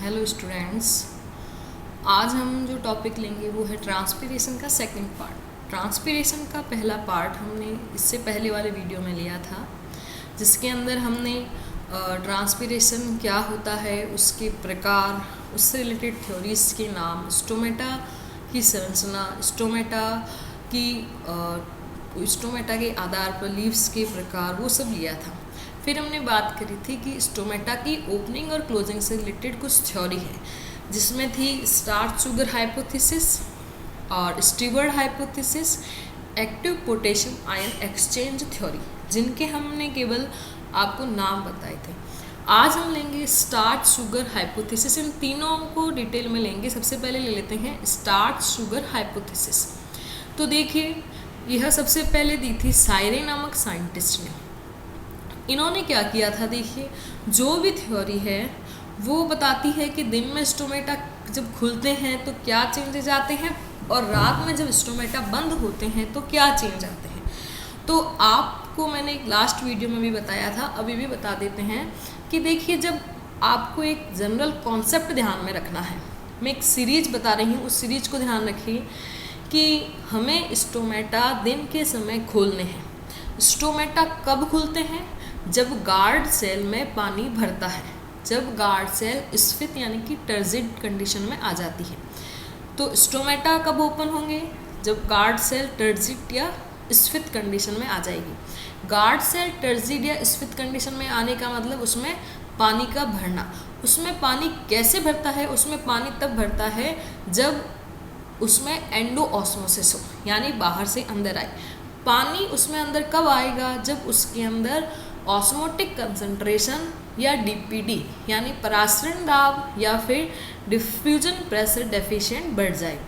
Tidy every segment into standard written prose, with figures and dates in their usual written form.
Hello students. आज हम जो टॉपिक लेंगे वो है ट्रांसपीरेशन का सेकंड पार्ट। ट्रांसपीरेशन का पहला पार्ट हमने इससे पहले वाले वीडियो में लिया था, जिसके अंदर हमने ट्रांसपीरेशन क्या होता है, उसके प्रकार, उससे रिलेटेड थ्योरीज के नाम, स्टोमेटा की संरचना, स्टोमेटा के आधार पर लीव्स के प्रकार, वो सब लिया था। फिर हमने बात करी थी कि स्टोमेटा की ओपनिंग और क्लोजिंग से रिलेटेड कुछ थ्योरी है, जिसमें थी स्टार्च शुगर हाइपोथेसिस और steward hypothesis, active potassium ion exchange theory, जिनके हमने केवल आपको नाम बताए थे। आज हम लेंगे स्टार्च शुगर हाइपोथेसिस। इन तीनों को डिटेल में लेंगे। सबसे पहले ले लेते हैं स्टार्च शुगर हाइपोथेसिस। तो देखिए, यह सबसे पहले दी थी सायरे नामक साइंटिस्ट ने। इन्होंने क्या किया था, देखिए, जो भी थ्योरी है वो बताती है कि दिन में स्टोमेटा जब खुलते हैं तो क्या चेंजेज आते हैं, और रात में जब स्टोमेटा बंद होते हैं तो क्या चेंज आते हैं। तो आपको मैंने एक लास्ट वीडियो में भी बताया था, अभी भी बता देते हैं कि देखिए, जब आपको एक जनरल कॉन्सेप्ट ध्यान में रखना है, मैं एक सीरीज बता रही हूँ, उस सीरीज को ध्यान रखिए कि हमें स्टोमेटा दिन के समय खोलने हैं। स्टोमेटा कब खुलते हैं? जब गार्ड सेल में पानी भरता है, जब गार्ड सेल स्फीत यानी कि टर्जिड कंडीशन में आ जाती है। तो स्टोमेटा कब ओपन होंगे? जब गार्ड सेल टर्जिड या स्फीत कंडीशन में आ जाएगी। गार्ड सेल टर्जिड या स्फीत कंडीशन में आने का मतलब उसमें पानी का भरना। उसमें पानी कैसे भरता है? उसमें पानी तब भरता है जब उसमें एंडोऑस्मोसिस हो, यानी बाहर से अंदर आए। पानी उसमें अंदर कब आएगा? जब उसके अंदर ऑस्मोटिक कंसंट्रेशन या डीपीडी यानी परासरण दाब या फिर डिफ्यूजन प्रेशर डेफिशिएंट बढ़ जाए।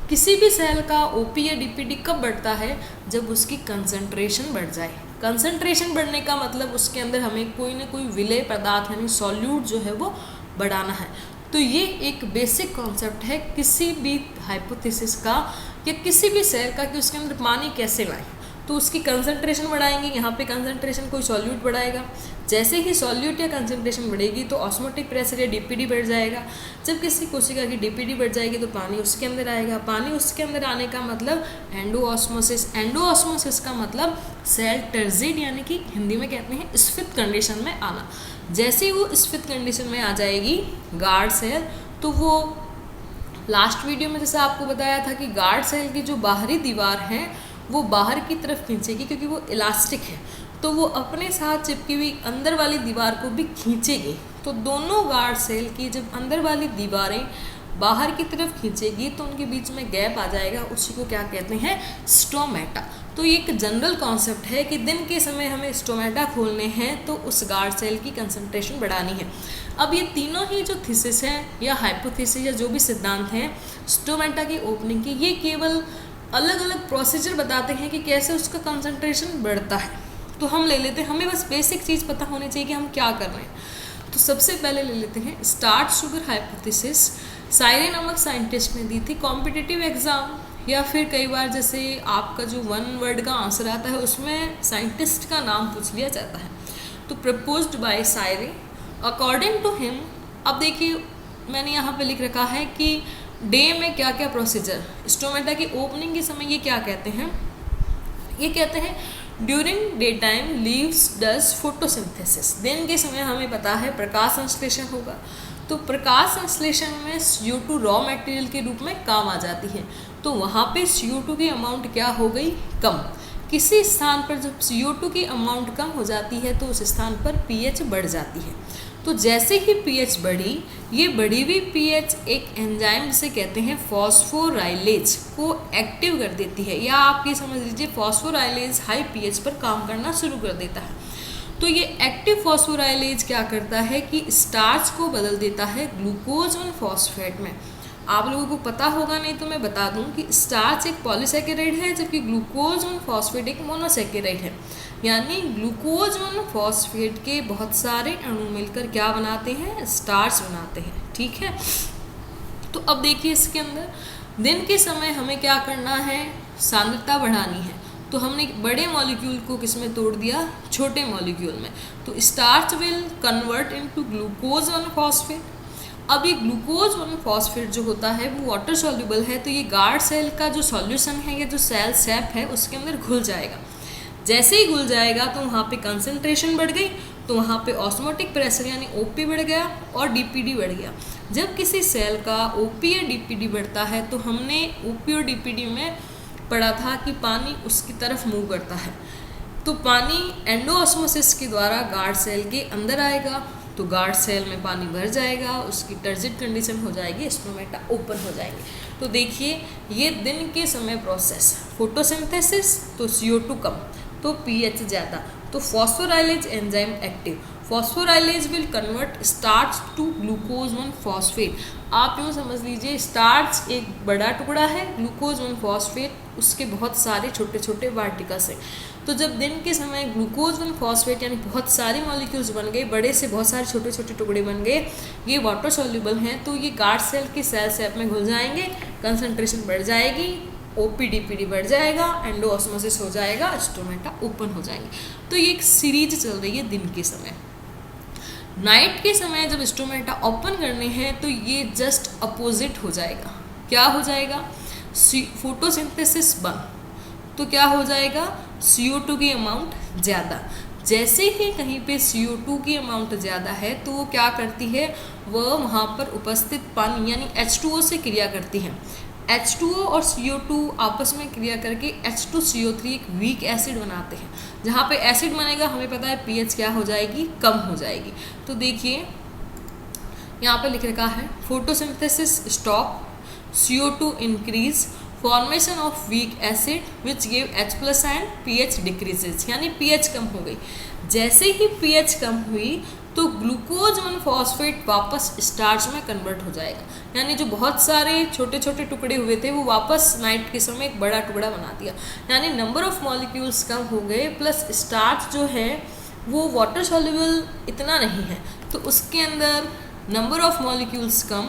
किसी भी सेल का ओपी या डीपीडी कब बढ़ता है? जब उसकी कंसंट्रेशन बढ़ जाए। कंसंट्रेशन बढ़ने का मतलब उसके अंदर हमें कोई ना कोई विलेय पदार्थ यानी सॉल्यूट जो है वो बढ़ाना है। तो ये एक बेसिक कॉन्सेप्ट है किसी भी हाइपोथेसिस का या किसी भी सेल का कि उसके अंदर पानी कैसे लाएं। तो उसकी कंसंट्रेशन बढ़ाएंगे, यहाँ पे कंसंट्रेशन कोई सॉल्यूट बढ़ाएगा। जैसे ही सॉल्यूट या कंसंट्रेशन बढ़ेगी तो ऑस्मोटिक प्रेशर या डीपीडी बढ़ जाएगा। जब किसी कोशिका की डीपीडी बढ़ जाएगी तो पानी उसके अंदर आएगा। पानी उसके अंदर आने का मतलब एंडोऑस्मोसिस। एंडोऑस्मोसिस का मतलब सेल टर्जिड यानी कि हिंदी में कहते हैं स्फीत कंडीशन में आना। जैसे ही वो स्फीत कंडीशन में आ जाएगी गार्ड सेल, तो वो लास्ट वीडियो में जैसे आपको बताया था कि गार्ड सेल की जो बाहरी दीवार है वो बाहर की तरफ खींचेगी, क्योंकि वो इलास्टिक है, तो वो अपने साथ चिपकी हुई अंदर वाली दीवार को भी खींचेगी। तो दोनों गार्ड सेल की जब अंदर वाली दीवारें बाहर की तरफ खींचेगी तो उनके बीच में गैप आ जाएगा, उसी को क्या कहते हैं? स्टोमेटा। तो ये एक जनरल कॉन्सेप्ट है कि दिन के समय हमें स्टोमेटा खोलने हैं तो उस गार्ड सेल की कंसंट्रेशन बढ़ानी है। अब ये तीनों ही जो थीसिस हैं या हाइपोथेसिस या जो भी सिद्धांत हैं स्टोमेटा की ओपनिंग की, ये केवल अलग अलग प्रोसीजर बताते हैं कि कैसे उसका कंसंट्रेशन बढ़ता है। तो हम ले लेते हैं, हमें बस बेसिक चीज़ पता होनी चाहिए कि हम क्या कर रहे हैं। तो सबसे पहले ले लेते हैं स्टार्च शुगर हाइपोथेसिस। सायरे नामक साइंटिस्ट ने दी थी। कॉम्पिटिटिव एग्जाम या फिर कई बार जैसे आपका जो वन वर्ड का आंसर आता है उसमें साइंटिस्ट का नाम पूछ लिया जाता है। तो proposed by Sayre according to him. अब देखिए, मैंने यहाँ पे लिख रखा है कि डे में क्या क्या प्रोसीजर, स्टोमेटा की ओपनिंग के समय ये क्या कहते हैं? ये कहते हैं during day time leaves does photosynthesis. दिन के समय हमें पता है प्रकाश संश्लेषण होगा, तो प्रकाश संश्लेषण में CO2 रॉ मटेरियल के रूप में काम आ जाती है। तो वहाँ पे CO2 की अमाउंट क्या हो गई? कम। किसी स्थान पर जब CO2 की अमाउंट कम हो जाती है तो उस स्थान पर pH बढ़ जाती है। तो जैसे ही pH बढ़ी, ये बढ़ी हुई pH एक एंजाइम जिसे कहते हैं फॉस्फोराइलेज को एक्टिव कर देती है, या आप ये समझ लीजिए फॉस्फोराइलेज हाई pH पर काम करना शुरू कर देता है। तो ये एक्टिव फॉस्फोराइलेज क्या करता है कि स्टार्च को बदल देता है ग्लूकोज 1 फॉस्फेट में। आप लोगों को पता होगा, नहीं तो मैं बता दूं कि स्टार्च एक पॉलीसैकेराइड है, जबकि ग्लूकोज 1 फॉस्फेट एक मोनोसैकेराइड है। यानी ग्लूकोज 1 फॉस्फेट के बहुत सारे अणु मिलकर क्या बनाते हैं? स्टार्च बनाते हैं। ठीक है, तो अब देखिए, इसके अंदर दिन के समय हमें क्या करना है? सांद्रता बढ़ानी है। तो हमने बड़े मॉलिक्यूल को किस में तोड़ दिया? छोटे मॉलिक्यूल में। तो starch will convert into glucose 1 phosphate. अब ये ग्लूकोज 1 फॉस्फेट जो होता है वो वाटर सॉल्युबल है, तो ये गार्ड सेल का जो सॉल्यूशन है, ये जो सेल सैप है उसके अंदर घुल जाएगा। जैसे ही घुल जाएगा तो वहाँ पे कंसंट्रेशन बढ़ गई, तो वहाँ पे ऑस्मोटिक प्रेशर यानी ओपी बढ़ गया और डीपीडी बढ़ गया। जब किसी सेल का ओपी या डीपीडी बढ़ता है तो हमने ओपी और डीपीडी में पढ़ा था कि पानी उसकी तरफ मूव करता है, तो पानी एंडोऑस्मोसिस के द्वारा गार्ड सेल के अंदर आएगा, तो गार्ड सेल में पानी भर जाएगा, उसकी टर्जिड कंडीशन हो जाएगी, स्टोमेटा ओपन हो जाएंगे। तो देखिए ये दिन के समय प्रोसेस, फोटोसिंथेसिस तो CO2 कम, तो pH ज़्यादा, तो phosphorylase enzyme active, phosphorylase will convert starch to glucose 1 phosphate. आप यूँ समझ लीजिए स्टार्च एक बड़ा टुकड़ा है, ग्लूकोज 1 फॉस्फेट उसके बहुत सारे छोटे छोटे पार्टिकल्स हैं। तो जब दिन के समय ग्लूकोज 1 फॉस्फेट यानी बहुत सारे मॉलिक्यूल्स बन गए, बड़े से बहुत सारे छोटे छोटे टुकड़े बन गए, ये वाटर सॉल्युबल हैं, तो ये गार्ड सेल के सेल सैप में घुल जाएंगे, कंसंट्रेशन बढ़ जाएगी, ओपीडीपीडी बढ़ जाएगा, एंडोऑस्मोसिस हो जाएगा, स्टोमेटा ओपन हो जाएंगे। तो ये एक सीरीज चल रही है दिन के समय। नाइट के समय जब स्टोमेटा ओपन करने हैं तो ये जस्ट अपोजिट हो जाएगा। क्या हो जाएगा? फोटोसिंथेसिस बंद, तो क्या हो जाएगा? CO2 की अमाउंट ज़्यादा। जैसे ही कहीं पे CO2 की अमाउंट ज़्यादा है तो वो क्या करती है, वह वहाँ पर उपस्थित पानी यानी H2O से क्रिया करती है। H2O और CO2 आपस में क्रिया करके H2CO3 एक वीक एसिड बनाते हैं। जहाँ पे एसिड बनेगा हमें पता है pH क्या हो जाएगी, कम हो जाएगी। तो देखिए यहाँ पे लिख रखा है photosynthesis stop, CO2 increase, formation of weak acid which give H+ and pH decreases, यानी pH कम हो गई। जैसे ही pH कम हुई तो ग्लूकोज 1 फॉस्फेट वापस स्टार्च में कन्वर्ट हो जाएगा, यानी जो बहुत सारे छोटे छोटे टुकड़े हुए थे वो वापस नाइट के समय एक बड़ा टुकड़ा बना दिया, यानी नंबर ऑफ मॉलिक्यूल्स कम हो गए, प्लस स्टार्च जो है वो वाटर सॉल्युबल इतना नहीं है तो उसके अंदर नंबर ऑफ मॉलिक्यूल्स कम,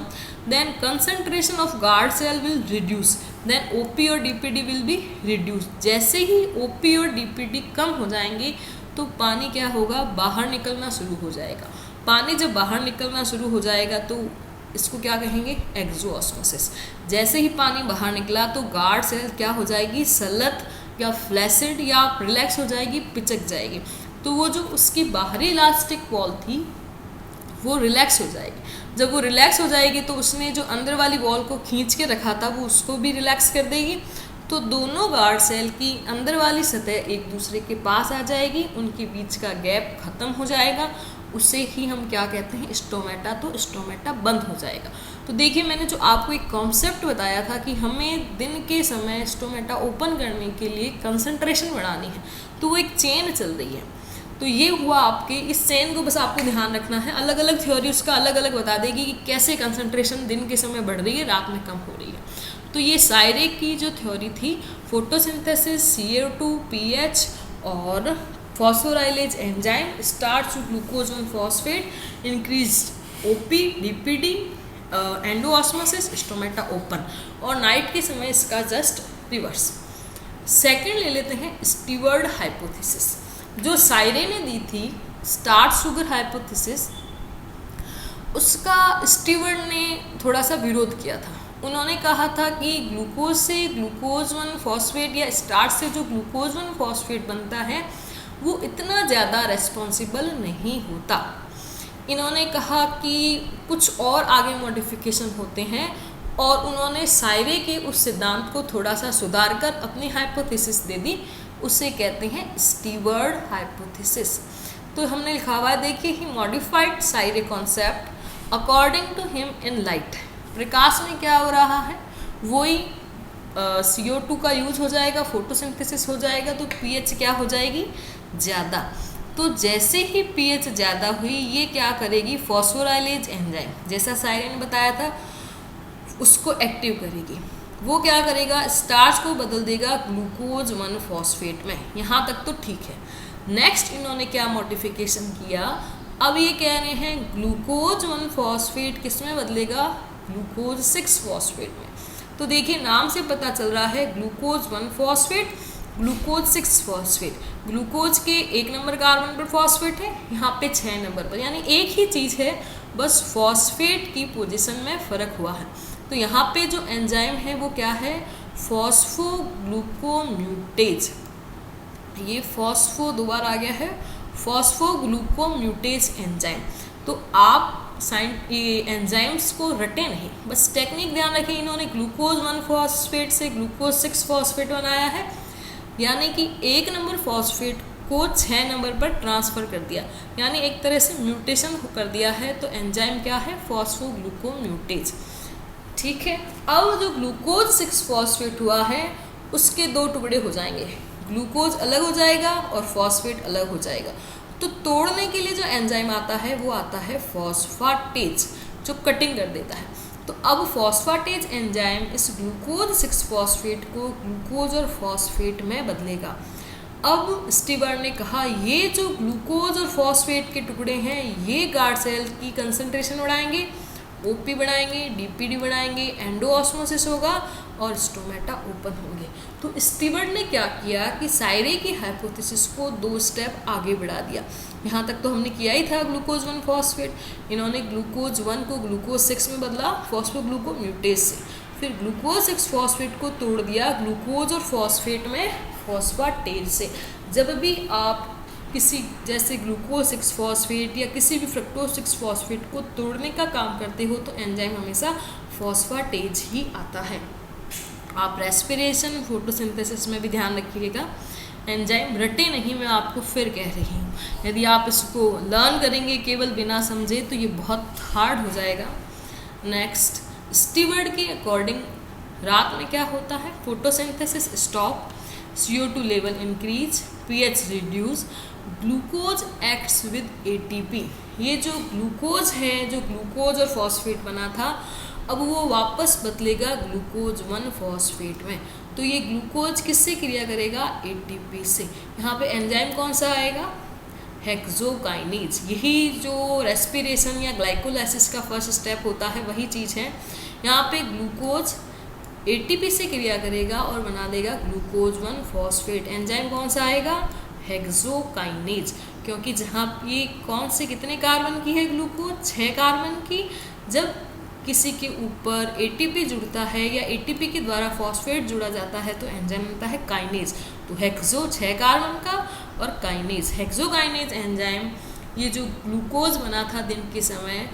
then concentration of guard cell will reduce, then OP और डीपीडी विल बी रिड्यूस। जैसे ही ओपी और डीपीडी कम हो जाएंगे तो पानी क्या होगा, बाहर निकलना शुरू हो जाएगा। पानी जब बाहर निकलना शुरू हो जाएगा तो इसको क्या कहेंगे, एक्सोऑस्मोसिस। जैसे ही पानी बाहर निकला तो गार्ड सेल क्या हो जाएगी, सलत या फ्लैसिड या रिलैक्स हो जाएगी, पिचक जाएगी। तो वो जो उसकी बाहरी इलास्टिक वॉल थी वो रिलैक्स हो जाएगी। जब वो रिलैक्स हो जाएगी तो उसने जो अंदर वाली वॉल को खींच के रखा था वो उसको भी रिलैक्स कर देगी, तो दोनों गार्ड सेल की अंदर वाली सतह एक दूसरे के पास आ जाएगी, उनके बीच का गैप खत्म हो जाएगा, उसे ही हम क्या कहते हैं, स्टोमेटा। तो स्टोमेटा बंद हो जाएगा। तो देखिए मैंने जो आपको एक कॉन्सेप्ट बताया था कि हमें दिन के समय स्टोमेटा ओपन करने के लिए कंसंट्रेशन बढ़ानी है, तो वो एक चेन चल रही है। तो ये हुआ आपके, इस चेन को बस आपको ध्यान रखना है। अलग अलग थ्योरी उसका अलग अलग बता देगी कि कैसे कंसंट्रेशन दिन के समय बढ़ रही है, रात में कम हो रही है। तो ये सायरे की जो थ्योरी थी, फोटोसिंथेसिस, CO2, pH और phosphorylase enzyme, starch to glucose 1 phosphate, increase OP, DPD, endosmosis, stomata open. और नाइट के समय इसका जस्ट रिवर्स। सेकंड ले लेते हैं स्टीवर्ड हाइपोथेसिस, जो सायरे ने दी थी, स्टार्च शुगर हाइपोथेसिस। उसका स्टीवर्ड ने थोड़ा सा विरोध किया था। उन्होंने कहा था कि ग्लूकोज से ग्लूकोज 1 फॉस्फेट या स्टार्च से जो ग्लूकोज 1 फॉस्फेट बनता है वो इतना ज़्यादा रेस्पॉन्सिबल नहीं होता। इन्होंने कहा कि कुछ और आगे मॉडिफिकेशन होते हैं, और उन्होंने सायरे के उस सिद्धांत को थोड़ा सा सुधार कर अपनी हाइपोथेसिस दे दी, उसे कहते हैं स्टीवर्ड हाइपोथेसिस। तो हमने लिखा हुआ है, देखिए, he modified Sayre concept according to him in light. प्रकाश में क्या हो रहा है, वही CO2 का यूज हो जाएगा, फोटोसिंथेसिस हो जाएगा, तो pH क्या हो जाएगी, ज़्यादा। तो जैसे ही pH ज़्यादा हुई, ये क्या करेगी, फॉस्फोराइलेज एंजाइम, जैसा सायरे ने बताया था, उसको एक्टिव करेगी। वो क्या करेगा, स्टार्च को बदल देगा ग्लूकोज 1 फॉस्फेट में। यहाँ तक तो ठीक है। नेक्स्ट इन्होंने क्या मॉडिफिकेशन किया, अब ये कह रहे हैं ग्लूकोज 1 फॉस्फेट किस में बदलेगा, ग्लूकोज 6 फॉस्फेट में। तो देखिए नाम से पता चल रहा है, glucose 1 phosphate, glucose 6 phosphate. Glucose के 1 नंबर कार्बन पर फॉस्फेट है, यहाँ पे 6 नंबर पर, यानी एक ही चीज़ है बस फॉस्फेट की पोजीशन में फ़र्क हुआ है। तो यहाँ पे जो एंजाइम है वो क्या है, फॉस्फोग्लूकोम्यूटेज। ये दोबारा आ गया है, फॉस्फोग्लूकोम्यूटेज एंजाइम। तो आप ये एंजाइम्स को रटे नहीं, बस टेक्निक ध्यान रखें। इन्होंने ग्लूकोज 1 फॉस्फेट से ग्लूकोज 6 फॉस्फेट बनाया है, यानी कि 1 नंबर फॉस्फेट को 6 नंबर पर ट्रांसफ़र कर दिया, यानी एक तरह से म्यूटेशन कर दिया है। तो एंजाइम क्या है, फॉस्फोग्लूकोम्यूटेज। ठीक है, अब जो ग्लूकोज 6 फॉस्फेट हुआ है उसके 2 टुकड़े हो जाएंगे, ग्लूकोज अलग हो जाएगा और फॉस्फेट अलग हो जाएगा। तो तोड़ने के लिए जो एंजाइम आता है वो आता है फॉस्फाटेज, जो कटिंग कर देता है। तो अब फॉस्फाटेज एंजाइम इस ग्लूकोज 6 फॉस्फेट को ग्लूकोज और फॉस्फेट में बदलेगा। अब स्टीवर्ट ने कहा ये जो ग्लूकोज और फॉस्फेट के टुकड़े हैं ये गार्ड सेल की कंसंट्रेशन बढ़ाएंगे, ओपी बढ़ाएंगे, डीपीडी बढ़ाएंगे, एंडोऑस्मोसिस होगा और स्टोमेटा ओपन होंगे। तो स्टीवर्ट ने क्या किया कि सायरे की हाइपोथेसिस को 2 स्टेप आगे बढ़ा दिया। यहाँ तक तो हमने किया ही था ग्लूकोज 1 फॉस्फेट, इन्होंने ग्लूकोज 1 को ग्लूकोज 6 में बदला फॉस्फोग्लूकोम्यूटेज से, फिर ग्लूकोज 6 फॉस्फेट को तोड़ दिया ग्लूकोज और फॉस्फेट में फॉस्फाटेज से। जब भी आप किसी जैसे ग्लूकोज 6 फॉस्फेट या किसी भी फ्रक्टोज 6 फॉस्फेट को तोड़ने का काम करते हो तो एंजाइम हमेशा फॉस्फाटेज ही आता है। आप रेस्पिरेशन, फोटोसिंथेसिस में भी ध्यान रखिएगा, एंजाइम रटे नहीं, मैं आपको फिर कह रही हूँ। यदि आप इसको लर्न करेंगे केवल बिना समझे तो ये बहुत हार्ड हो जाएगा। नेक्स्ट, स्टीवर्ट के अकॉर्डिंग रात में क्या होता है, photosynthesis stop, CO2 level increase, pH reduce, glucose acts with ATP। ये जो ग्लूकोज है, जो ग्लूकोज और फॉस्फेट बना था, अब वो वापस बदलेगा ग्लूकोज 1 फॉस्फेट में। तो ये ग्लूकोज किससे क्रिया करेगा, ATP से। यहाँ पे एंजाइम कौन सा आएगा, हेक्सोकाइनेज। यही जो रेस्पिरेशन या ग्लाइकोलाइसिस का फर्स्ट स्टेप होता है वही चीज़ है। यहाँ पे ग्लूकोज ATP से क्रिया करेगा और बना देगा ग्लूकोज 1 फॉस्फेट। एंजाइम कौन सा आएगा, हेक्सोकाइनेज, क्योंकि जहाँ ये कौन से कितने कार्बन की है ग्लूकोज, 6 कार्बन की। जब किसी के ऊपर ATP जुड़ता है या ATP के द्वारा फॉस्फेट जुड़ा जाता है तो एंजाइम बनता है काइनेज। तो हेक्सो 6 कार्बन का और काइनेज, हेक्सोकाइनेज एंजाइम ये जो ग्लूकोज बना था दिन के समय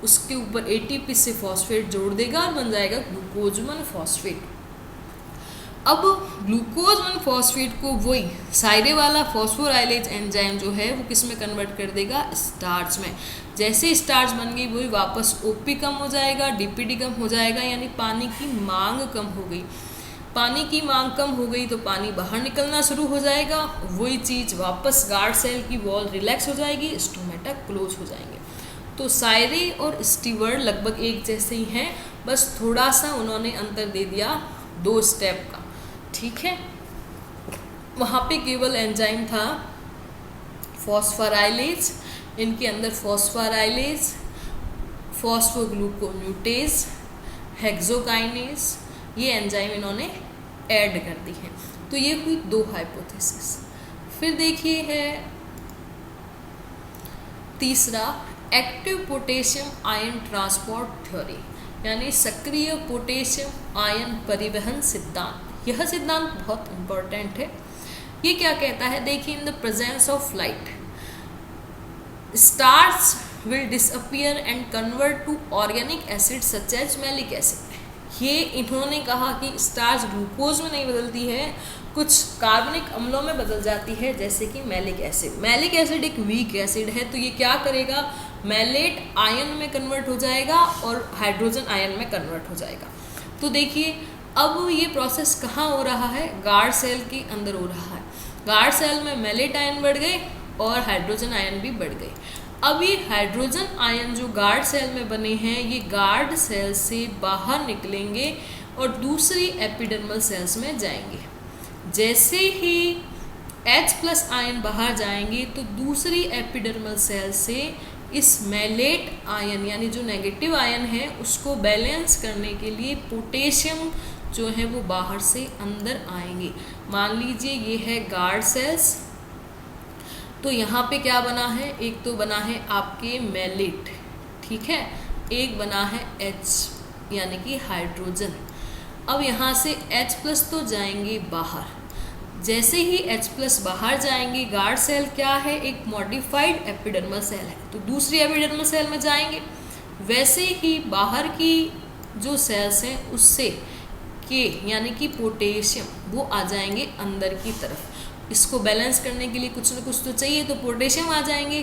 उसके ऊपर ATP से फॉस्फेट जोड़ देगा और बन जाएगा ग्लूकोज 1 फॉस्फेट। अब ग्लूकोज 1 फॉस्फेट को वही सायरे वाला फॉस्फोराइलेज एंजाइम जो है वो किस में कन्वर्ट कर देगा, स्टार्च में। जैसे स्टार्च बन गई वही वापस OP कम हो जाएगा, DPD कम हो जाएगा, यानी पानी की मांग कम हो गई। पानी की मांग कम हो गई तो पानी बाहर निकलना शुरू हो जाएगा, वही चीज़ वापस गार्ड सेल की वॉल रिलैक्स हो जाएगी, स्टोमेटा क्लोज हो जाएंगे। तो सायरे और स्टीवर्ट लगभग एक जैसे ही हैं, बस थोड़ा सा उन्होंने अंतर दे दिया 2 स्टेप का। ठीक है, वहाँ पे केवल एंजाइम था फॉस्फोराइलेज, इनके अंदर फॉस्फोराइलेज, फॉस्फोग्लूकोम्यूटेज, हेक्सोकाइनेज, ये एंजाइम इन्होंने ऐड कर दी है। तो ये हुई 2 हाइपोथेसिस। फिर देखिए है तीसरा, active potassium ion transport theory, यानी सक्रिय पोटेशियम आयन परिवहन सिद्धांत। यह सिद्धांत बहुत इंपॉर्टेंट है। ये क्या कहता है, देखिए, in the presence of light starch will disappear and convert to organic acid such as malic acid. ये इन्होंने कहा कि स्टार्च ग्लूकोज में नहीं बदलती है, कुछ कार्बनिक अम्लों में बदल जाती है, जैसे कि मैलिक एसिड। मैलिक एसिड एक वीक एसिड है, तो ये क्या करेगा, मैलेट आयन में कन्वर्ट हो जाएगा और हाइड्रोजन आयन में कन्वर्ट हो जाएगा। तो देखिए अब ये प्रोसेस कहाँ हो रहा है, गार्ड सेल के अंदर हो रहा है। गार्ड सेल में मैलेट आयन बढ़ गए और हाइड्रोजन आयन भी बढ़ गए। अब ये हाइड्रोजन आयन जो गार्ड सेल में बने हैं ये गार्ड सेल से बाहर निकलेंगे और दूसरी एपिडर्मल सेल्स में जाएंगे। जैसे ही H+ आयन बाहर जाएंगे तो दूसरी एपिडर्मल सेल से इस मैलेट आयन यानी जो नेगेटिव आयन है उसको बैलेंस करने के लिए पोटेशियम जो है वो बाहर से अंदर आएंगे। मान लीजिए ये है गार्ड सेल्स, तो यहाँ पे क्या बना है, एक तो बना है आपके मैलेट, ठीक है, एक बना है H यानी कि हाइड्रोजन। अब यहाँ से H+ तो जाएंगे बाहर, जैसे ही H+ बाहर जाएंगे, गार्ड सेल क्या है, एक मॉडिफाइड एपिडर्मल सेल है, तो दूसरी एपिडर्मल सेल में जाएंगे। वैसे ही बाहर की जो सेल्स हैं उससे के यानी कि पोटेशियम वो आ जाएंगे अंदर की तरफ। इसको बैलेंस करने के लिए कुछ ना कुछ तो चाहिए, तो पोटेशियम आ जाएंगे,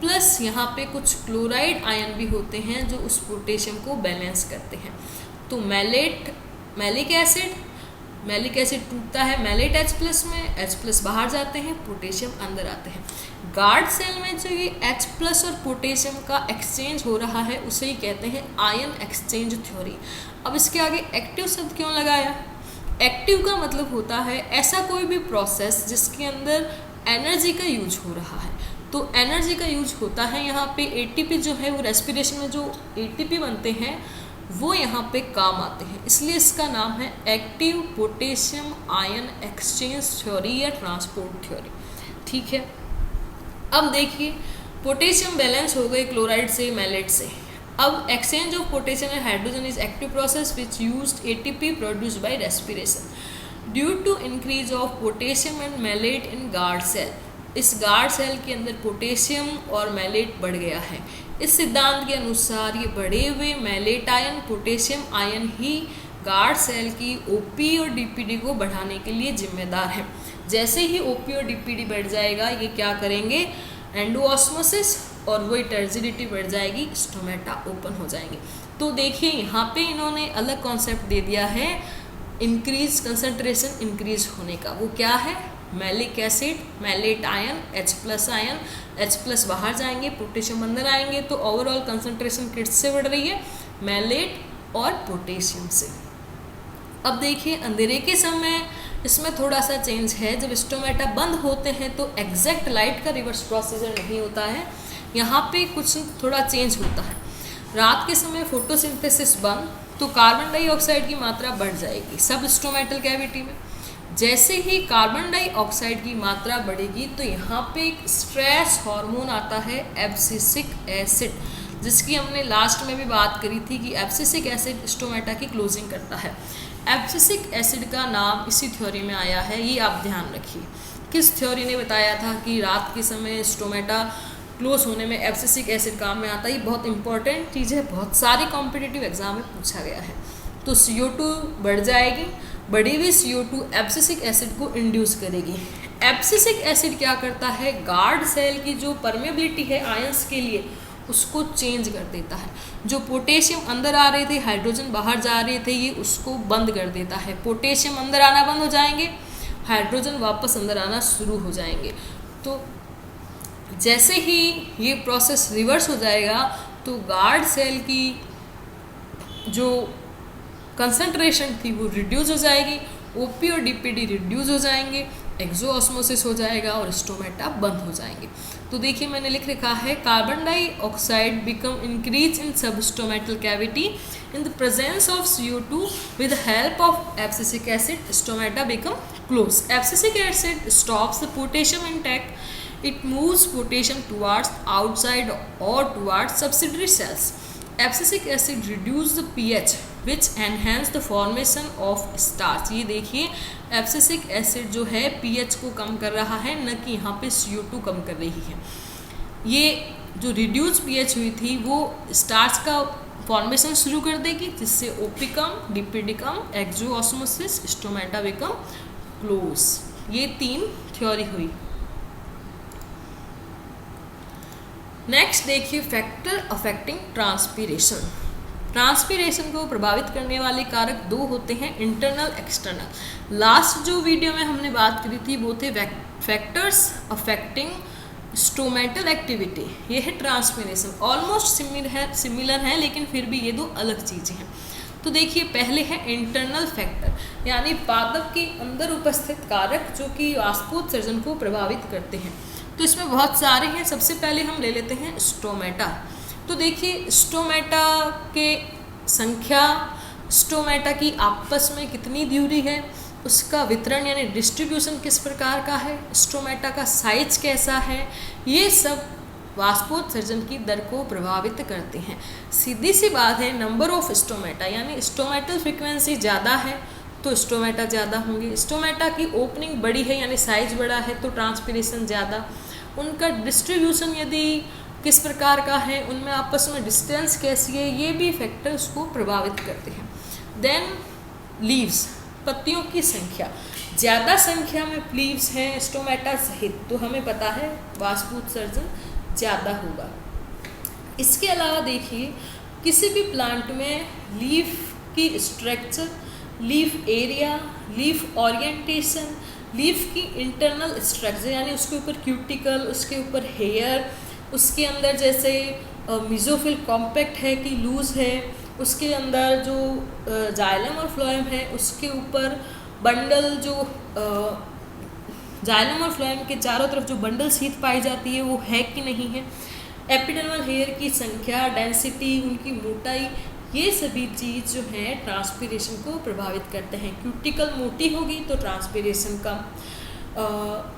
प्लस यहाँ पे कुछ क्लोराइड आयन भी होते हैं जो उस पोटेशियम को बैलेंस करते हैं। तो मैलिक एसिड टूटता है मैलेट H+ में, H+ बाहर जाते हैं, पोटेशियम अंदर आते हैं। गार्ड सेल में जो ये H+ और पोटेशियम का एक्सचेंज हो रहा है उसे ही कहते हैं आयन एक्सचेंज थ्योरी। अब इसके आगे एक्टिव शब्द क्यों लगाया? एक्टिव का मतलब होता है ऐसा कोई भी प्रोसेस जिसके अंदर एनर्जी का यूज हो रहा है। तो एनर्जी का यूज होता है यहाँ पे ATP जो है वो रेस्पिरेशन में जो ATP बनते हैं वो यहाँ पे काम आते हैं, इसलिए इसका नाम है active potassium ion exchange theory या ट्रांसपोर्ट थ्योरी। ठीक है, अब देखिए पोटेशियम बैलेंस हो गए क्लोराइड से मैलेट से। अब exchange of potassium and hydrogen is active process which used ATP produced by respiration due to increase of potassium and malate in guard cell. इस गार्ड सेल के अंदर पोटेशियम और mallet बढ़ गया है। इस सिद्धांत के अनुसार ये बढ़े हुए मैलेट आयन पोटेशियम आयन ही गार्ड सेल की OP और DPD को बढ़ाने के लिए जिम्मेदार है। जैसे ही OP और DPD बढ़ जाएगा ये क्या करेंगे, एंडोऑस्मोसिस, और वही टर्जिडिटी बढ़ जाएगी, स्टोमेटा ओपन हो जाएंगे। तो देखिए यहाँ पे इन्होंने अलग कॉन्सेप्ट दे दिया है इंक्रीज कंसंट्रेशन इंक्रीज होने का। वो क्या है, malic acid, mallet ion, H+ ion, H+ बाहर जाएंगे, पोटेशियम अंदर आएंगे, तो ओवरऑल कंसंट्रेशन किससे बढ़ रही है, मैलेट और पोटेशियम से। अब देखिए अंधेरे के समय इसमें थोड़ा सा चेंज है, जब स्टोमेटा बंद होते हैं तो एग्जैक्ट लाइट का रिवर्स प्रोसीजर नहीं होता है, यहाँ पे कुछ थोड़ा चेंज होता है। रात के समय फोटोसिंथेसिस बंद, तो कार्बन डाइऑक्साइड की मात्रा बढ़ जाएगी सब स्टोमेटल कैविटी में। जैसे ही कार्बन डाइऑक्साइड की मात्रा बढ़ेगी तो यहाँ पे एक स्ट्रेस हार्मोन आता है एब्सिसिक एसिड, जिसकी हमने लास्ट में भी बात करी थी कि एब्सिसिक एसिड स्टोमेटा की क्लोजिंग करता है। एब्सिसिक एसिड का नाम इसी थ्योरी में आया है, ये आप ध्यान रखिए। किस थ्योरी ने बताया था कि रात के समय स्टोमेटा क्लोज होने में एब्सिसिक एसिड काम में आता है? ये बहुत इंपॉर्टेंट चीज़ है, बहुत सारे कॉम्पिटिटिव एग्जाम में पूछा गया है। तो CO2 बढ़ जाएगी, बढ़ी हुई CO2 एब्सिसिक एसिड को इंड्यूस करेगी। एब्सिसिक एसिड क्या करता है, गार्ड सेल की जो परमेबिलिटी है आयंस के लिए उसको चेंज कर देता है। जो पोटेशियम अंदर आ रहे थे, हाइड्रोजन बाहर जा रहे थे, ये उसको बंद कर देता है। पोटेशियम अंदर आना बंद हो जाएंगे, हाइड्रोजन वापस अंदर आना शुरू हो जाएंगे। तो जैसे ही ये प्रोसेस रिवर्स हो जाएगा तो गार्ड सेल की जो कंसंट्रेशन थी वो रिड्यूस हो जाएगी, OP और DPD रिड्यूस हो जाएंगे, एक्सोऑस्मोसिस हो जाएगा और स्टोमेटा बंद हो जाएंगे। तो देखिए मैंने लिख रखा है carbon dioxide become increase in substomatal cavity in the presence of CO2 with help of abscisic acid, stomata become close. Abscisic acid stops the potassium intact, it moves potassium towards outside or towards subsidiary cells. Abscisic acid reduce the pH which enhance the formation of starch. ये देखिए abscisic acid जो है pH को कम कर रहा है, न कि यहाँ पे CO2 कम कर रही है। ये जो रिड्यूस pH हुई थी वो स्टार्च का फॉर्मेशन शुरू कर देगी, जिससे OP कम, DPD कम, एक्सोऑस्मोसिस, स्टोमेटा बिकम क्लोज। ये 3 थ्योरी हुई। नेक्स्ट देखिए फैक्टर अफेक्टिंग ट्रांसपीरेशन। ट्रांसपीरेशन को प्रभावित करने वाले कारक 2 होते हैं, इंटरनल एक्सटर्नल। लास्ट जो वीडियो में हमने बात करी थी वो थे फैक्टर्स अफेक्टिंग स्टोमेटल एक्टिविटी, ये है ट्रांसपीरेशन। ऑलमोस्ट सिमिलर है लेकिन फिर भी ये 2 अलग चीज़ें हैं। तो देखिए पहले है इंटरनल फैक्टर, यानी पादप के अंदर उपस्थित कारक जो कि वाष्पोत्सर्जन को प्रभावित करते हैं। तो इसमें बहुत सारे हैं। सबसे पहले हम ले लेते हैं स्टोमेटा। तो देखिए स्टोमेटा के संख्या, स्टोमेटा की आपस में कितनी दूरी है, उसका वितरण यानी डिस्ट्रीब्यूशन किस प्रकार का है, स्टोमेटा का साइज कैसा है, ये सब वाष्पोत्सर्जन की दर को प्रभावित करते हैं। सीधी सी बात है, नंबर ऑफ स्टोमेटा यानी स्टोमेटल फ्रीक्वेंसी ज़्यादा है तो स्टोमेटा ज़्यादा होंगे। स्टोमेटा की ओपनिंग बड़ी है यानी साइज बड़ा है तो ट्रांसपीरेशन ज़्यादा। उनका डिस्ट्रीब्यूशन यदि किस प्रकार का है, उनमें आपस में डिस्टेंस कैसी है, ये भी फैक्टर उसको प्रभावित करते हैं। देन लीव्स, पत्तियों की संख्या, ज़्यादा संख्या में लीव्स हैं स्टोमेटा सहित तो हमें पता है वाष्पोत्सर्जन ज़्यादा होगा। इसके अलावा देखिए, किसी भी प्लांट में लीफ की structure, leaf area, leaf orientation, leaf की इंटरनल स्ट्रक्चर यानी उसके ऊपर क्यूटिकल, उसके ऊपर हेयर, उसके अंदर जैसे मीजोफिल कॉम्पैक्ट है कि लूज है, उसके अंदर जो जाइलम और फ्लोएम है, उसके ऊपर बंडल जो जाइलम और फ्लोएम के चारों तरफ जो बंडल शीथ पाई जाती है वो है कि नहीं है, एपिडर्मल हेयर की संख्या, डेंसिटी, उनकी मोटाई, ये सभी चीज़ जो है ट्रांसपीरेशन को प्रभावित करते हैं। क्यूटिकल मोटी होगी तो ट्रांसपीरेशन कम,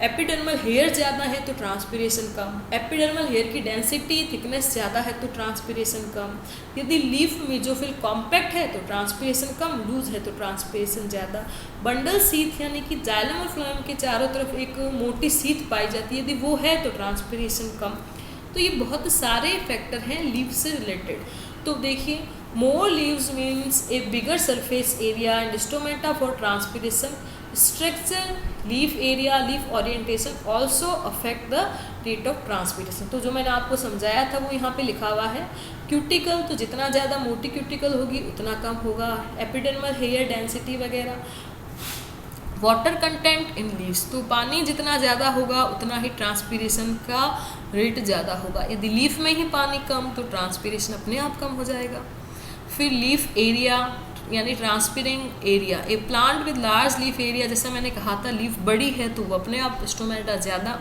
एपिडर्मल हेयर ज़्यादा है तो ट्रांसपीरेशन कम, एपिडर्मल हेयर की डेंसिटी थिकनेस ज़्यादा है तो ट्रांसपीरेशन कम, यदि लीफ मेजोफिल कॉम्पैक्ट है तो ट्रांसपीरेशन कम, लूज है तो ट्रांसपीरेशन ज़्यादा, बंडल सीथ यानी कि जाइलम और फ्लोएम के चारों तरफ एक मोटी सीथ पाई जाती है, यदि वो है तो ट्रांसपीरेशन कम। तो ये बहुत सारे फैक्टर हैं लीव से रिलेटेड। तो देखिए, more leaves means a bigger surface area and stomata for transpiration, structure, leaf area, leaf orientation also affect the rate of transpiration. तो जो मैंने आपको समझाया था वो यहाँ पे लिखा हुआ है। क्यूटिकल, तो जितना ज़्यादा मोटी क्यूटिकल होगी उतना कम होगा, एपिडर्मल हेयर डेंसिटी वगैरह। वाटर कंटेंट इन लीव्स, तो पानी जितना ज़्यादा होगा उतना ही ट्रांसपीरेशन का रेट ज़्यादा होगा। यदि लीफ में ही पानी कम तो ट्रांसपीरेशन अपने आप कम हो जाएगा। फिर लीफ एरिया यानी transpiring area, a plant with large leaf area, जैसा मैंने कहा था लीफ बड़ी है तो वो अपने आप स्टोमेटा ज़्यादा।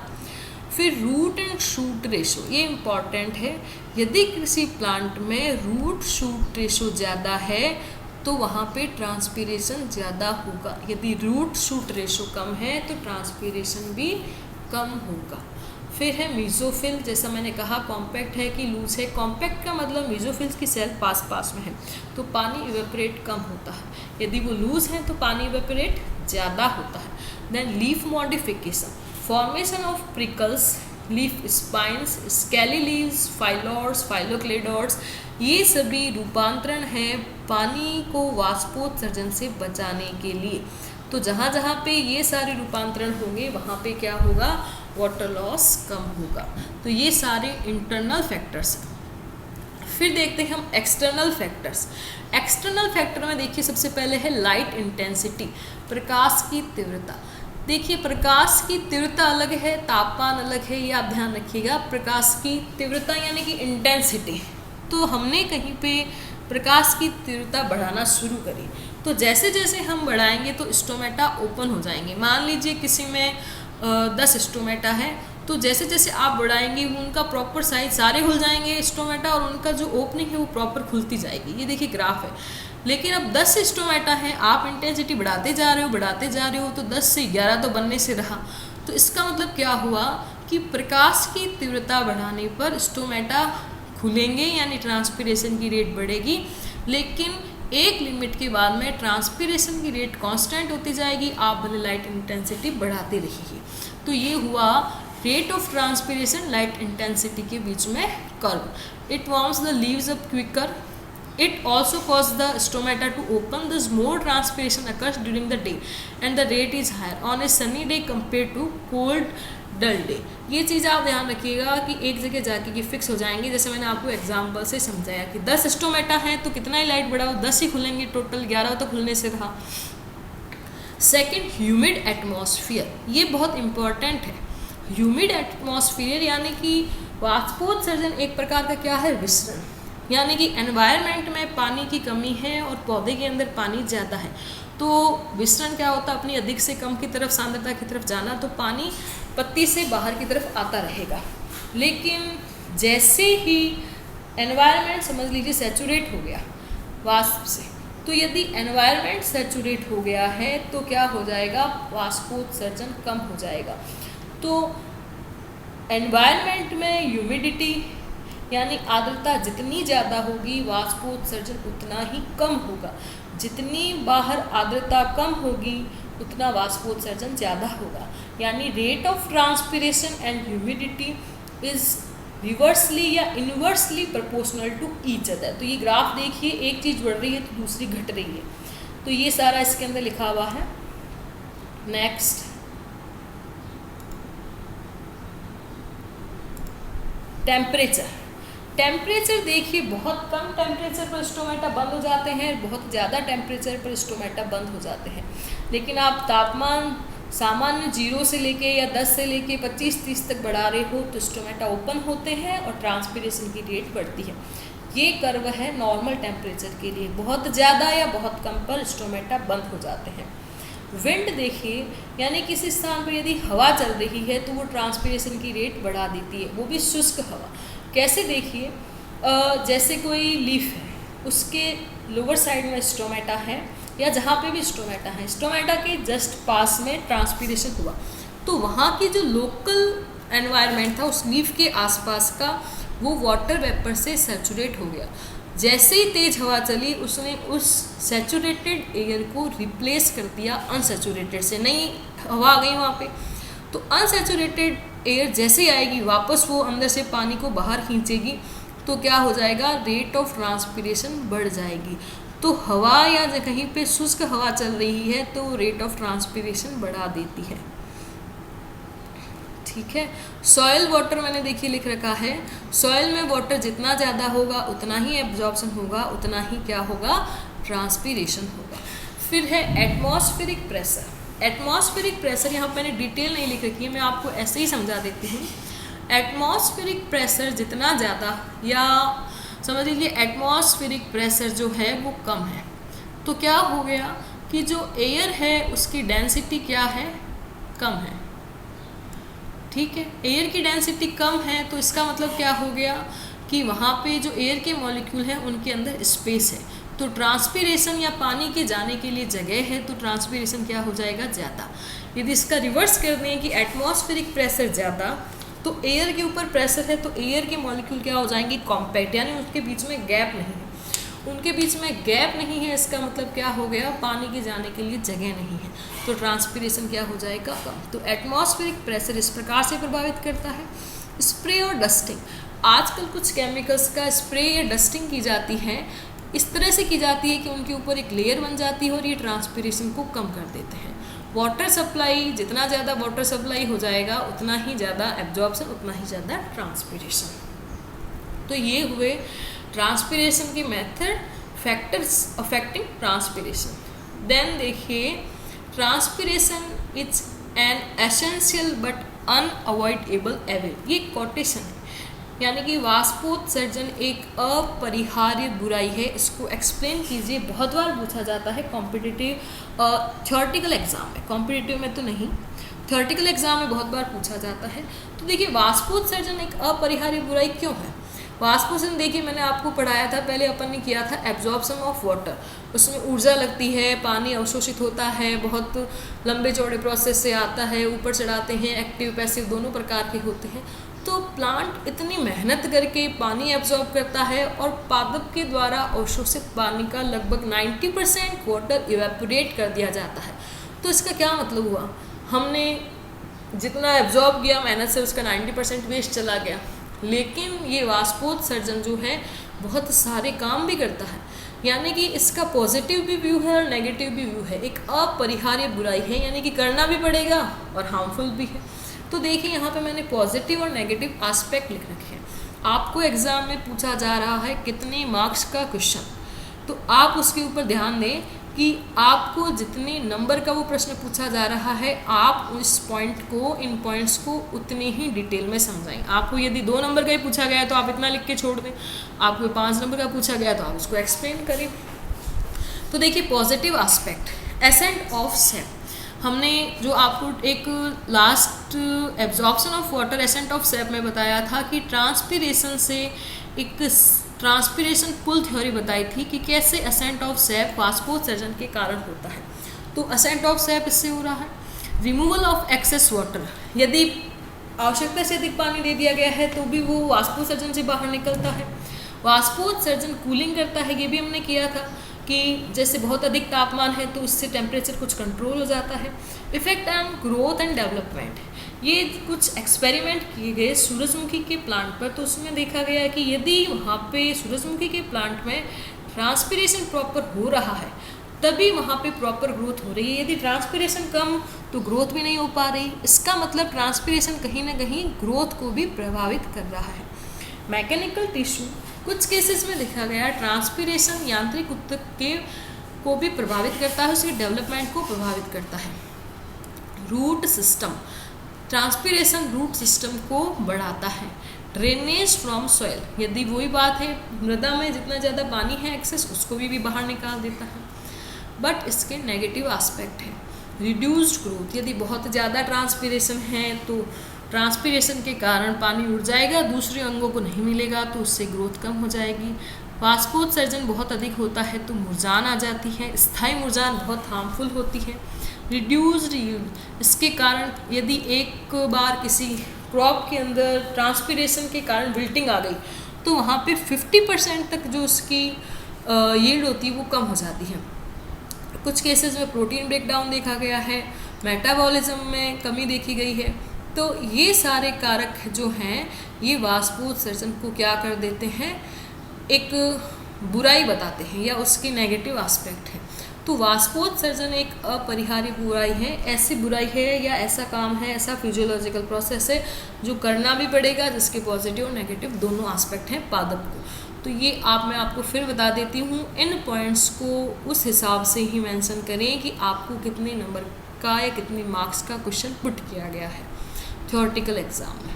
फिर रूट एंड शूट रेशो, ये इम्पॉर्टेंट है, यदि किसी प्लांट में रूट शूट रेशो ज़्यादा है तो वहाँ पे ट्रांसपीरेशन ज़्यादा होगा, यदि रूट शूट रेशो कम है तो ट्रांसपीरेशन भी कम होगा। फिर है मीजोफिल, जैसा मैंने कहा कॉम्पैक्ट है कि लूज है, कॉम्पैक्ट का मतलब मीजोफिल्स की सेल पास में है तो पानी इवेपोरेट कम होता है, यदि वो लूज है तो पानी इवेपोरेट ज़्यादा होता है। Then leaf modification, formation of prickles, leaf spines, scaly leaves, phyllodes, phylloclades, ये सभी रूपांतरण हैं पानी को वाष्पोत्सर्जन से बचाने के लिए। तो जहाँ जहाँ पे ये सारे रूपांतरण होंगे वहाँ पे क्या होगा, वाटर लॉस कम होगा। तो ये सारे इंटरनल फैक्टर्स हैं। फिर देखते हैं हम एक्सटर्नल फैक्टर्स। एक्सटर्नल फैक्टर में देखिए सबसे पहले है लाइट इंटेंसिटी, प्रकाश की तीव्रता। देखिए प्रकाश की तीव्रता अलग है, तापमान अलग है, ये आप ध्यान रखिएगा। प्रकाश की तीव्रता यानी कि इंटेंसिटी, तो हमने कहीं पे प्रकाश की तीव्रता बढ़ाना शुरू करी तो जैसे जैसे हम बढ़ाएंगे तो स्टोमेटा ओपन हो जाएंगे। मान लीजिए किसी में 10 स्टोमेटा है तो जैसे जैसे आप बढ़ाएंगे उनका प्रॉपर साइज सारे खुल जाएंगे स्टोमेटा और उनका जो ओपनिंग है वो प्रॉपर खुलती जाएगी। ये देखिए ग्राफ है। लेकिन अब 10 स्टोमेटा हैं, आप इंटेंसिटी बढ़ाते जा रहे हो तो 10 से 11 तो बनने से रहा। तो इसका मतलब क्या हुआ कि प्रकाश की तीव्रता बढ़ाने पर स्टोमेटा खुलेंगे यानी ट्रांसपीरेशन की रेट बढ़ेगी, लेकिन एक लिमिट के बाद में ट्रांसपीरेशन की रेट कांस्टेंट होती जाएगी, आप भले लाइट इंटेंसिटी बढ़ाते रहिए। तो ये हुआ rate of transpiration light intensity के बीच में curve. It warms the leaves up quicker, it also causes the stomata to open, thus more transpiration occurs during the day and the rate is higher on a sunny day compared to cold dull day। ये चीज़ आप ध्यान रखिएगा कि एक जगह जाके कि fix हो जाएंगे। जैसे मैंने आपको एग्जांपल से समझाया कि 10 स्टोमेटा हैं तो कितना ही लाइट बढ़ा, 10 ही खुलेंगे, टोटल 11 तो खुलने से रहा। सेकेंड, ह्यूमिड एटमॉस्फेयर, ये बहुत इंपॉर्टेंट है। ह्यूमिड एटमॉस्फेयर यानी कि वाष्पोत्सर्जन एक प्रकार का क्या है, विसरण, यानी कि एनवायरनमेंट में पानी की कमी है और पौधे के अंदर पानी ज़्यादा है तो विसरण क्या होता है, अपनी अधिक से कम की तरफ सांद्रता की तरफ जाना, तो पानी पत्ती से बाहर की तरफ आता रहेगा। लेकिन जैसे ही एनवायरनमेंट समझ लीजिए सैचुरेट हो गया वाष्प से, तो यदि एनवायरनमेंट सैचुरेट हो गया है तो क्या हो जाएगा, वाष्पोत्सर्जन कम हो जाएगा। तो एनवायरनमेंट में ह्यूमिडिटी यानी आर्द्रता जितनी ज़्यादा होगी वाष्पोत्सर्जन उतना ही कम होगा। जितनी बाहर आर्द्रता कम होगी उतना वाष्पोत्सर्जन ज़्यादा होगा। यानी rate of transpiration and humidity is reversely या inversely proportional to each other. तो ये ग्राफ देखिए, एक चीज़ बढ़ रही है तो दूसरी घट रही है, तो ये सारा इसके अंदर लिखा हुआ है। नेक्स्ट, टेम्परेचर देखिए, बहुत कम टेम्परेचर पर स्टोमेटा बंद हो जाते हैं, बहुत ज़्यादा टेम्परेचर पर स्टोमेटा बंद हो जाते हैं। लेकिन आप तापमान सामान्य 0 से लेके या 10 से लेके 25-30 तक बढ़ा रहे हो तो स्टोमेटा ओपन होते हैं और ट्रांसपिरेशन की रेट बढ़ती है। ये कर्व है नॉर्मल टेम्परेचर के लिए। बहुत ज़्यादा या बहुत कम पर स्टोमेटा बंद हो जाते हैं। विंड देखिए, यानी किसी स्थान पर यदि हवा चल रही है तो वो ट्रांसपिरेशन की रेट बढ़ा देती है, वो भी शुष्क हवा। कैसे देखिए, जैसे कोई लीफ है, उसके लोअर साइड में स्टोमेटा है या जहाँ पे भी स्टोमेटा है, स्टोमेटा के जस्ट पास में ट्रांसपिरेशन हुआ तो वहाँ की जो लोकल एनवायरनमेंट था उस लीफ के आसपास का, वो वाटर वेपर से सैचुरेट हो गया। जैसे ही तेज हवा चली उसने उस सैचुरेटेड एयर को रिप्लेस कर दिया अनसैचुरेटेड से। नई हवा आ गई वहाँ पे, तो अनसैचुरेटेड एयर जैसे ही आएगी वापस वो अंदर से पानी को बाहर खींचेगी, तो क्या हो जाएगा, रेट ऑफ ट्रांसपिरेशन बढ़ जाएगी। तो हवा या कहीं पे शुष्क हवा चल रही है तो रेट ऑफ ट्रांसपिरेशन बढ़ा देती है। ठीक है। सॉयल वाटर मैंने देखिए लिख रखा है, सॉयल में वाटर जितना ज़्यादा होगा उतना ही एब्जॉर्प्शन होगा, उतना ही क्या होगा, ट्रांसपिरेशन होगा। फिर है एटमॉस्फेरिक प्रेशर। एटमॉस्फेरिक प्रेशर यहाँ मैंने डिटेल नहीं लिख रखी है, मैं आपको ऐसे ही समझा देती हूँ। एटमॉस्फेरिक प्रेशर जितना ज़्यादा, या समझ लीजिए एटमॉस्फेरिक प्रेशर जो है वो कम है, तो क्या हो गया कि जो एयर है उसकी डेंसिटी क्या है, कम है। ठीक है, एयर की डेंसिटी कम है तो इसका मतलब क्या हो गया कि वहाँ पे जो एयर के मॉलिक्यूल हैं उनके अंदर स्पेस है, तो ट्रांसपिरेशन या पानी के जाने के लिए जगह है, तो ट्रांसपिरेशन क्या हो जाएगा, ज़्यादा। यदि इसका रिवर्स कर दें कि एटमॉस्फेरिक प्रेशर ज़्यादा तो एयर के ऊपर प्रेशर है तो एयर के मॉलिक्यूल क्या हो जाएंगे, कॉम्पैक्ट, यानी उसके बीच में गैप नहीं है। उनके बीच में गैप नहीं है, इसका मतलब क्या हो गया, पानी के जाने के लिए जगह नहीं है, तो ट्रांसपिरेशन क्या हो जाएगा, कम। तो एटमॉस्फेरिक प्रेशर इस प्रकार से प्रभावित करता है। स्प्रे और डस्टिंग, आजकल कुछ केमिकल्स का स्प्रे या डस्टिंग की जाती है, इस तरह से की जाती है कि उनके ऊपर एक लेयर बन जाती है और ये ट्रांसपिरेशन को कम कर देते हैं। वाटर सप्लाई, जितना ज़्यादा वाटर सप्लाई हो जाएगा उतना ही ज़्यादा एब्जॉर्प्शन, उतना ही ज़्यादा ट्रांसपिरेशन। तो ये हुए ट्रांसपिरेशन के method, factors affecting transpiration. Then देखिए, transpiration is an essential but unavoidable evil. ये कोटेशन है, यानी कि वाष्पोत्सर्जन एक अपरिहार्य बुराई है। इसको एक्सप्लेन कीजिए, बहुत बार पूछा जाता है कॉम्पिटिटिव थ्योरेटिकल एग्जाम में, कॉम्पिटिटिव में तो नहीं, थ्योरेटिकल एग्जाम में बहुत बार पूछा जाता है। तो देखिए, वाष्पोत्सर्जन एक अपरिहार्य बुराई क्यों है। वाष्पोत्सर्जन देखिए, मैंने आपको पढ़ाया था, पहले अपन ने किया था एब्जॉर्प्शन ऑफ वाटर, उसमें ऊर्जा लगती है, पानी अवशोषित होता है, बहुत लंबे चौड़े प्रोसेस से आता है, ऊपर चढ़ाते हैं, एक्टिव पैसिव दोनों प्रकार के होते हैं। तो प्लांट इतनी मेहनत करके पानी एब्जॉर्ब करता है और पादप के द्वारा अवशोषित पानी का लगभग 90% वाटर इवेपोरेट कर दिया जाता है। तो इसका क्या मतलब हुआ, हमने जितना एब्जॉर्ब किया मेहनत से उसका 90% वेस्ट चला गया। लेकिन ये वाष्पोत्सर्जन जो है बहुत सारे काम भी करता है, यानी कि इसका पॉजिटिव भी व्यू है और नेगेटिव भी व्यू है। एक अपरिहार्य बुराई है, यानी कि करना भी पड़ेगा और हार्मफुल भी है। तो देखिए, यहाँ पे मैंने पॉजिटिव और नेगेटिव एस्पेक्ट लिख रखे हैं। आपको एग्ज़ाम में पूछा जा रहा है कितने मार्क्स का क्वेश्चन, तो आप उसके ऊपर ध्यान दें कि आपको जितने नंबर का वो प्रश्न पूछा जा रहा है, आप उस पॉइंट को, इन पॉइंट्स को उतने ही डिटेल में समझाएं। आपको यदि 2 नंबर का ही पूछा गया है तो आप इतना लिख के छोड़ दें, आपको 5 नंबर का पूछा गया तो आप उसको एक्सप्लेन करें। तो देखिए, positive aspect, ascent of sap, हमने जो आपको एक last absorption of water ascent of sap में बताया था कि ट्रांसपिरेशन से एक ट्रांसपिरेशन पुल थ्योरी बताई थी कि कैसे एसेंट ऑफ सेप वाष्पोत्सर्जन के कारण होता है। तो एसेंट ऑफ सेप इससे हो रहा है। रिमूवल ऑफ एक्सेस वाटर, यदि आवश्यकता से अधिक पानी दे दिया गया है तो भी वो वाष्पोत्सर्जन से बाहर निकलता है। वाष्पोत्सर्जन कूलिंग करता है, ये भी हमने किया था कि जैसे बहुत अधिक तापमान है तो इससे टेम्परेचर कुछ कंट्रोल हो जाता है। Effect on growth and development, ये कुछ एक्सपेरिमेंट किए गए सूरजमुखी के प्लांट पर, तो उसमें देखा गया है कि यदि वहाँ पे सूरजमुखी के प्लांट में ट्रांसपिरेशन प्रॉपर हो रहा है तभी वहाँ पे प्रॉपर ग्रोथ हो रही है। यदि ट्रांसपिरेशन कम तो ग्रोथ भी नहीं हो पा रही। इसका मतलब ट्रांसपिरेशन कहीं ना कहीं ग्रोथ को भी प्रभावित कर रहा है। मैकेनिकल टिश्यू, कुछ केसेस में देखा गया ट्रांसपिरेशन यांत्रिक ऊतक के को भी प्रभावित करता है, उसके डेवलपमेंट को प्रभावित करता है। Root system, transpiration root system को बढ़ाता है। ड्रेनेज फ्रॉम सॉइल, यदि वही बात है मृदा में जितना ज़्यादा पानी है एक्सेस उसको भी बाहर निकाल देता है। बट इसके नेगेटिव एस्पेक्ट है। रिड्यूस्ड ग्रोथ, यदि बहुत ज़्यादा ट्रांसपिरेशन है तो ट्रांसपिरेशन के कारण पानी उड़ जाएगा, दूसरे अंगों को नहीं मिलेगा तो उससे ग्रोथ कम हो जाएगी। वाष्पोत्सर्जन बहुत अधिक होता है तो मुरझान आ जाती है, स्थायी मुरझान बहुत हार्मफुल होती है। रिड्यूस्ड यील्ड, इसके कारण यदि एक बार किसी क्रॉप के अंदर ट्रांसपिरेशन के कारण विल्टिंग आ गई तो वहाँ पे 50% तक जो उसकी यील्ड होती है वो कम हो जाती है। कुछ केसेस में प्रोटीन ब्रेकडाउन देखा गया है, मेटाबॉलिज्म में कमी देखी गई है। तो ये सारे कारक जो हैं ये वाष्पोत्सर्जन को क्या कर देते हैं, एक बुराई बताते हैं या उसकी नेगेटिव एस्पेक्ट है। तो वाष्पोत्सर्जन एक अपरिहार्य बुराई है, ऐसी बुराई है या ऐसा काम है, ऐसा फिजियोलॉजिकल प्रोसेस है जो करना भी पड़ेगा, जिसके पॉजिटिव और नेगेटिव दोनों एस्पेक्ट हैं पादप को। तो ये मैं आपको फिर बता देती हूँ, इन पॉइंट्स को उस हिसाब से ही मेंशन करें कि आपको कितने नंबर का या कितने मार्क्स का क्वेश्चन पुट किया गया है थ्योरेटिकल एग्जाम में।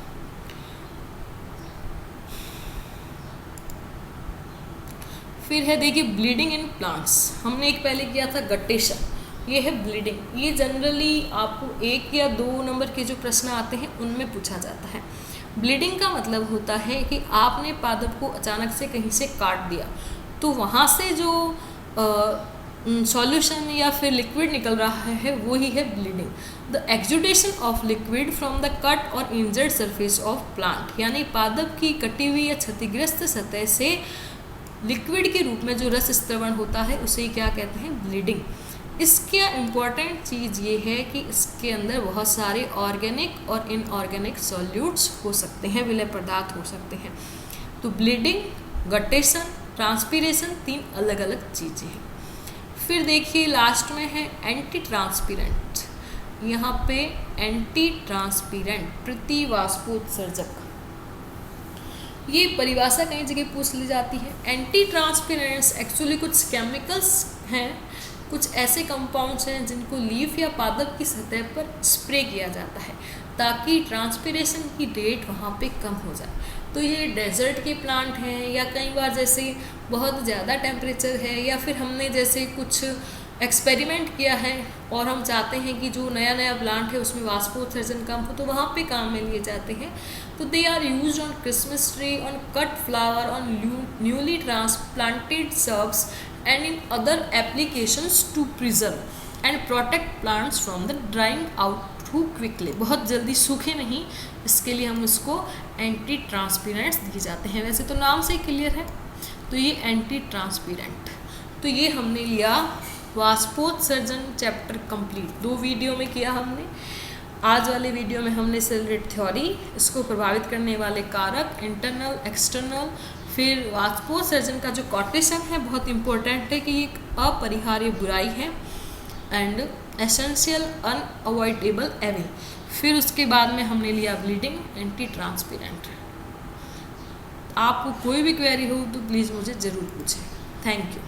फिर है देखिए ब्लीडिंग इन प्लांट्स, हमने एक पहले किया था गट्टेशन, ये है ब्लीडिंग। ये जनरली आपको 1 या 2 नंबर के जो प्रश्न आते हैं उनमें पूछा जाता है। ब्लीडिंग का मतलब होता है कि आपने पादप को अचानक से कहीं से काट दिया तो वहाँ से जो सॉल्यूशन या फिर लिक्विड निकल रहा है वो ही है bleeding. The exudation of liquid from the cut और इंजर्ड सरफेस ऑफ प्लांट, यानी पादप की कटी हुई या क्षतिग्रस्त सतह से लिक्विड के रूप में जो रस स्त्रवण होता है उसे क्या कहते हैं, ब्लीडिंग। इसका इम्पॉर्टेंट चीज़ ये है कि इसके अंदर बहुत सारे ऑर्गेनिक और इनऑर्गेनिक सॉल्यूट्स हो सकते हैं, विलय पदार्थ हो सकते हैं। तो ब्लीडिंग, गट्टेशन, ट्रांसपीरेशन 3 अलग अलग चीज़ें हैं। फिर देखिए लास्ट में है एंटी ट्रांसपीरेंट, यहाँ पे एंटी ट्रांसपीरेंट प्रतिवाष्पोत्सर्जक, ये परिभाषा कई जगह पूछ ली जाती है। एंटी ट्रांसपीरेंट्स एक्चुअली कुछ केमिकल्स हैं, कुछ ऐसे कंपाउंड्स हैं जिनको लीफ या पादप की सतह पर स्प्रे किया जाता है ताकि ट्रांसपीरेशन की रेट वहाँ पे कम हो जाए। तो ये डेजर्ट के प्लांट हैं या कई बार जैसे बहुत ज़्यादा टेम्परेचर है या फिर हमने जैसे कुछ एक्सपेरिमेंट किया है और हम चाहते हैं कि जो नया नया प्लांट है उसमें वाष्पोत्सर्जन कम हो तो वहाँ पे काम में लिए जाते हैं। तो they are used on Christmas tree, on cut flower, on newly transplanted shrubs and in other applications to preserve and protect plants from the drying out too quickly, बहुत जल्दी सूखे नहीं, इसके लिए हम उसको एंटी ट्रांसपीरेंट्स दिए जाते हैं। वैसे तो नाम से क्लियर है, तो ये एंटी ट्रांसपीरेंट। तो ये हमने लिया वाष्पोत्सर्जन चैप्टर कंप्लीट, 2 वीडियो में किया हमने। आज वाले वीडियो में हमने सेल रेट थ्योरी, इसको प्रभावित करने वाले कारक इंटरनल एक्सटर्नल, फिर वाष्पोत्सर्जन का जो कॉटेशन है बहुत इंपॉर्टेंट है कि ये एक अपरिहार्य बुराई है एंड एसेंशियल अनअवॉइडेबल एविल। फिर उसके बाद में हमने लिया ब्लीडिंग, एंटी ट्रांसपीरेंट। आपको कोई भी क्वेरी हो तो प्लीज़ मुझे ज़रूर पूछें। Thank you.